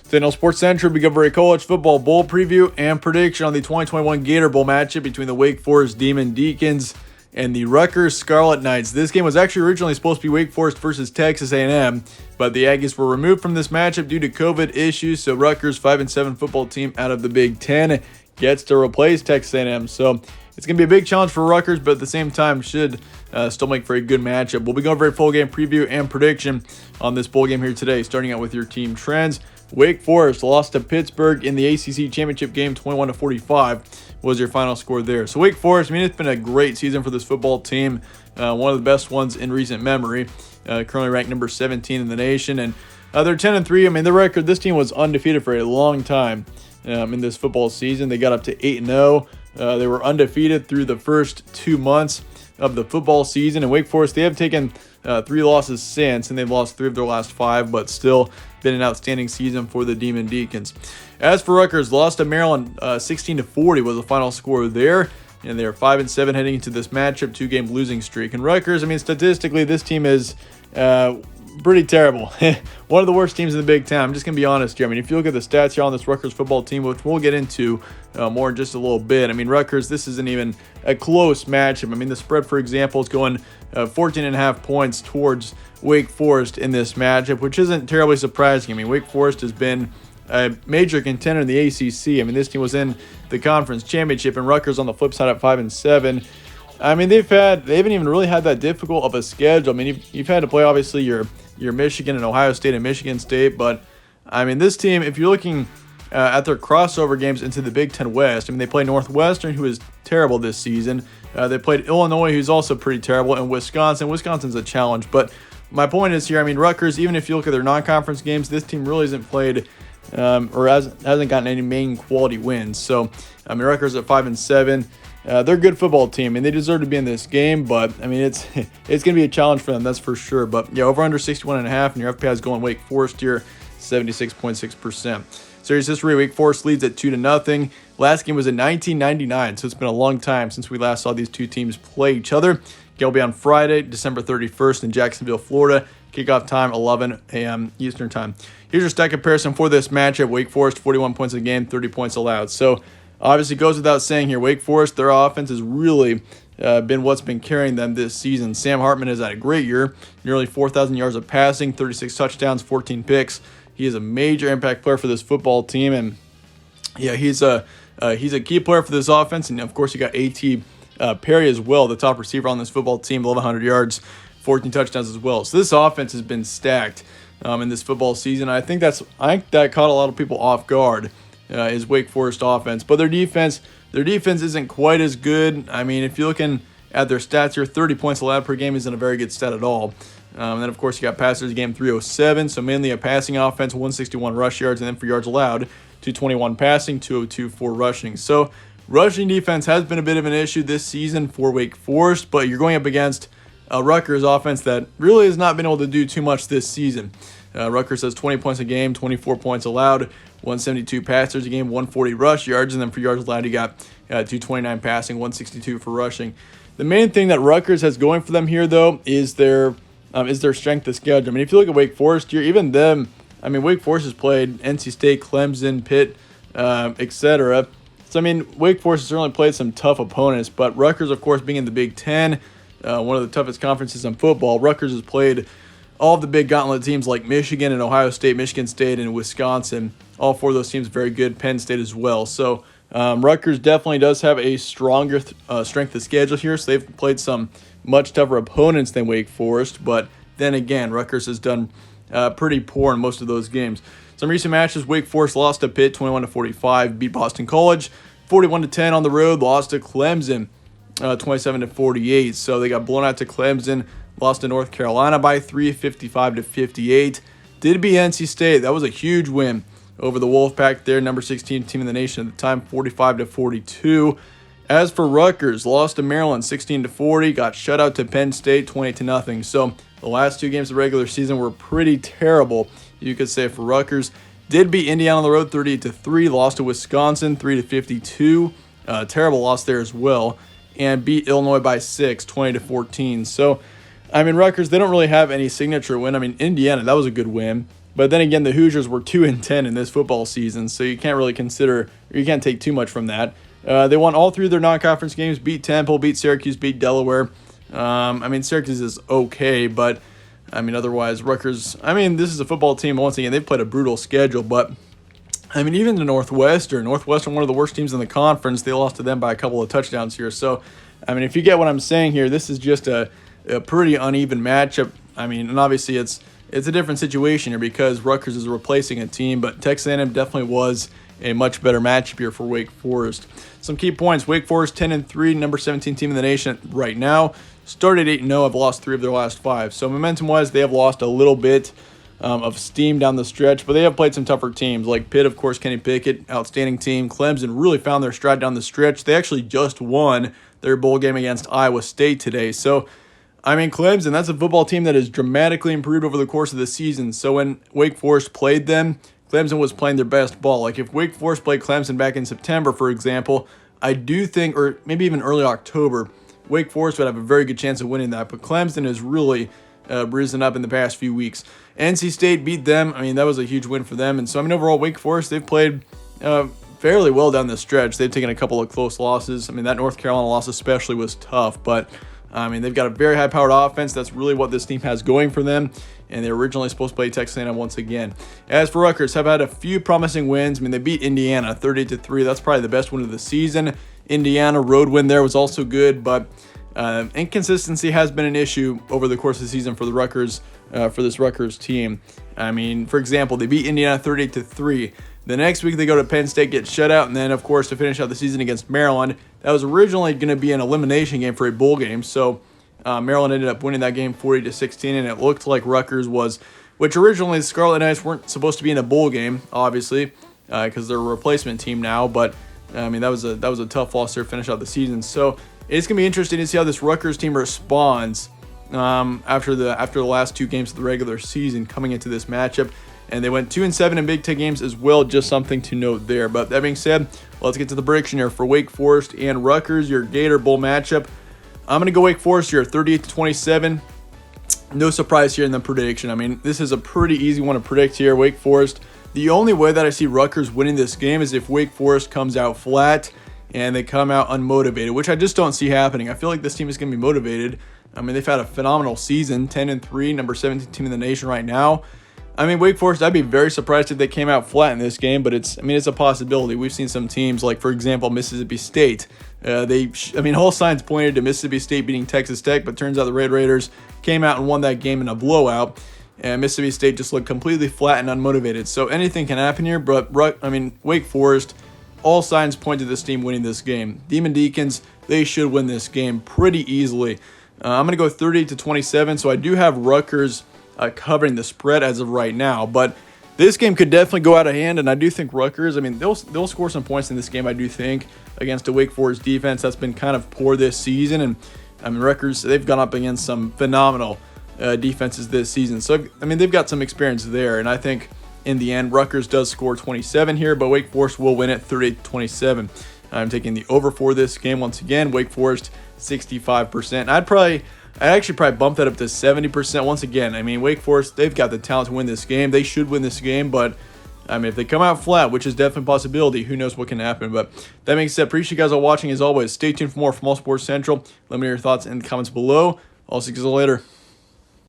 Today on Sports Central, we cover a college football bowl preview and prediction on the 2021 Gator Bowl matchup between the Wake Forest Demon Deacons and the Rutgers Scarlet Knights. This game was actually originally supposed to be Wake Forest versus Texas A&M, but the Aggies were removed from this matchup due to COVID issues, so Rutgers 5-7 football team out of the Big Ten gets to replace Texas A&M. So it's going to be a big challenge for Rutgers, but at the same time should still make for a good matchup. We'll be going over a full game preview and prediction on this bowl game here today, starting out with your team trends. Wake Forest lost to Pittsburgh in the ACC championship game, 21-45 was your final score there. So Wake Forest, it's been a great season for this football team, one of the best ones in recent memory. Currently ranked number 17 in the nation, and they're 10-3. The record, this team was undefeated for a long time in this football season. They got up to 8-0. They were undefeated through the first 2 months of the football season. And Wake Forest, they have taken 3 losses since, and they've lost 3 of their last 5, but still been an outstanding season for the Demon Deacons. As for Rutgers, lost to Maryland 16-40 was the final score there, and they're 5-7 heading into this matchup, 2-game losing streak. And Rutgers, statistically, this team is pretty terrible. One of the worst teams in the Big Ten. I'm just going to be honest here. If you look at the stats here on this Rutgers football team, which we'll get into more in just a little bit. Rutgers, this isn't even a close matchup. The spread, for example, is going 14.5 points towards Wake Forest in this matchup, which isn't terribly surprising. Wake Forest has been a major contender in the ACC. This team was in the conference championship, and Rutgers on the flip side at 5-7. They haven't even really had that difficult of a schedule. You've had to play obviously your Michigan and Ohio State and Michigan State, but this team, if you're looking at their crossover games into the Big Ten West, they play Northwestern, who is terrible this season. They played Illinois, who's also pretty terrible, and Wisconsin. Wisconsin's a challenge, but my point is here, Rutgers, even if you look at their non-conference games, this team really hasn't played or hasn't gotten any main quality wins. So, Rutgers at 5-7. They're a good football team, and they deserve to be in this game, but, it's going to be a challenge for them, that's for sure. But, yeah, over under 61.5, and your FPI is going Wake Forest here, 76.6%. Series history, Wake Forest leads at 2-0. Last game was in 1999, so it's been a long time since we last saw these two teams play each other. Game will be on Friday, December 31st in Jacksonville, Florida. Kickoff time, 11 a.m. Eastern time. Here's your stat comparison for this matchup. Wake Forest, 41 points a game, 30 points allowed. So, obviously, goes without saying here, Wake Forest, their offense has really been what's been carrying them this season. Sam Hartman has had a great year, nearly 4,000 yards of passing, 36 touchdowns, 14 picks. He is a major impact player for this football team, and yeah, he's a key player for this offense. And of course, you got A.T. Perry as well, the top receiver on this football team, 1,100 yards, 14 touchdowns as well. So this offense has been stacked in this football season. I think that caught a lot of people off guard. Is Wake Forest offense, but their defense isn't quite as good. If you're looking at their stats here, 30 points allowed per game isn't a very good stat at all. And then of course you got passers game 307, so mainly a passing offense, 161 rush yards, and then for yards allowed, 221 passing, 202 for rushing. So rushing defense has been a bit of an issue this season for Wake Forest, but you're going up against a Rutgers offense that really has not been able to do too much this season. Rutgers has 20 points a game, 24 points allowed, 172 passers a game, 140 rush yards, and then for yards allowed, you got 229 passing, 162 for rushing. The main thing that Rutgers has going for them here, though, is their strength of schedule. If you look at Wake Forest here, even them, Wake Forest has played NC State, Clemson, Pitt, etc. So, Wake Forest has certainly played some tough opponents, but Rutgers, of course, being in the Big Ten, one of the toughest conferences in football, Rutgers has played all of the big gauntlet teams like Michigan and Ohio State, Michigan State, and Wisconsin. All 4 of those teams very good. Penn State as well. So Rutgers definitely does have a stronger strength of schedule here. So they've played some much tougher opponents than Wake Forest. But then again, Rutgers has done pretty poor in most of those games. Some recent matches, Wake Forest lost to Pitt 21-45, beat Boston College 41-10 on the road, lost to Clemson 27-48. So they got blown out to Clemson. Lost to North Carolina by 3, 55-58. Did beat NC State. That was a huge win over the Wolfpack there, number 16 team in the nation at the time, 45-42. As for Rutgers, lost to Maryland 16-40, got shut out to Penn State 20-0. So the last 2 games of the regular season were pretty terrible, you could say, for Rutgers. Did beat Indiana on the road 38-3, lost to Wisconsin 3-52. Terrible loss there as well. And beat Illinois by 6, 20-14. So Rutgers, they don't really have any signature win. Indiana, that was a good win. But then again, the Hoosiers were 2-10 in this football season, so you can't really consider, or you can't take too much from that. They won all 3 of their non-conference games, beat Temple, beat Syracuse, beat Delaware. I mean, Syracuse is okay, but I mean, otherwise, Rutgers, I mean, this is a football team. Once again, they've played a brutal schedule, but I mean, even the Northwestern, one of the worst teams in the conference, they lost to them by a couple of touchdowns here. So, I mean, if you get what I'm saying here, this is just a pretty uneven matchup. I mean, and obviously it's a different situation here because Rutgers is replacing a team, but Texas A&M definitely was a much better matchup here for Wake Forest. Some key points: Wake Forest 10-3, number 17 team in the nation right now. Started 8-0, have lost 3 of their last 5. So momentum-wise, they have lost a little bit of steam down the stretch, but they have played some tougher teams like Pitt, of course, Kenny Pickett, outstanding team. Clemson really found their stride down the stretch. They actually just won their bowl game against Iowa State today. So, I mean, Clemson, that's a football team that has dramatically improved over the course of the season. So when Wake Forest played them, Clemson was playing their best ball. Like if Wake Forest played Clemson back in September, for example, I do think, or maybe even early October, Wake Forest would have a very good chance of winning that. But Clemson has really risen up in the past few weeks. NC State beat them. I mean, that was a huge win for them. And so, I mean, overall, Wake Forest, they've played fairly well down the stretch. They've taken a couple of close losses. I mean, that North Carolina loss especially was tough. But, I mean, they've got a very high-powered offense. That's really what this team has going for them. And they're originally supposed to play Texas A&M once again. As for Rutgers, have had a few promising wins. I mean, they beat Indiana 30-3. That's probably the best win of the season. Indiana road win there was also good, but inconsistency has been an issue over the course of the season for the Rutgers, for this Rutgers team. I mean, for example, they beat Indiana 38-3. The next week they go to Penn State, get shut out, and then, of course, to finish out the season against Maryland. That was originally going to be an elimination game for a bowl game, so Maryland ended up winning that game 40-16, and it looked like Rutgers was, which originally the Scarlet Knights weren't supposed to be in a bowl game, obviously, because they're a replacement team now, but I mean, that was a tough loss there to finish out the season. So it's going to be interesting to see how this Rutgers team responds after the last 2 games of the regular season coming into this matchup. And they went 2-7 in Big Ten games as well, just something to note there. But that being said, let's get to the prediction here for Wake Forest and Rutgers, your Gator Bowl matchup. I'm going to go Wake Forest here, 38-27. No surprise here in the prediction. I mean, this is a pretty easy one to predict here. Wake Forest. The only way that I see Rutgers winning this game is if Wake Forest comes out flat and they come out unmotivated, which I just don't see happening. I feel like this team is going to be motivated. I mean, they've had a phenomenal season, 10-3, number 17 team in the nation right now. I mean, Wake Forest, I'd be very surprised if they came out flat in this game, but it's a possibility. We've seen some teams like, for example, Mississippi State. All signs pointed to Mississippi State beating Texas Tech, but turns out the Red Raiders came out and won that game in a blowout. And Mississippi State just looked completely flat and unmotivated. So anything can happen here, but Wake Forest, all signs point to this team winning this game. Demon Deacons, they should win this game pretty easily. I'm going to go 30-27, so I do have Rutgers covering the spread as of right now, but this game could definitely go out of hand, and I do think Rutgers, I mean, they'll score some points in this game, I do think, against a Wake Forest defense that's been kind of poor this season. And I mean, Rutgers, they've gone up against some phenomenal defenses this season. So, I mean, they've got some experience there, and I think in the end, Rutgers does score 27 here, but Wake Forest will win it 30-27. I'm taking the over for this game once again. Wake Forest, 65%. I'd actually probably bump that up to 70% once again. I mean, Wake Forest, they've got the talent to win this game. They should win this game, but I mean, if they come out flat, which is definitely a possibility, who knows what can happen. But that being said, appreciate you guys all watching. As always, stay tuned for more from All Sports Central. Let me know your thoughts in the comments below. I'll see you guys later.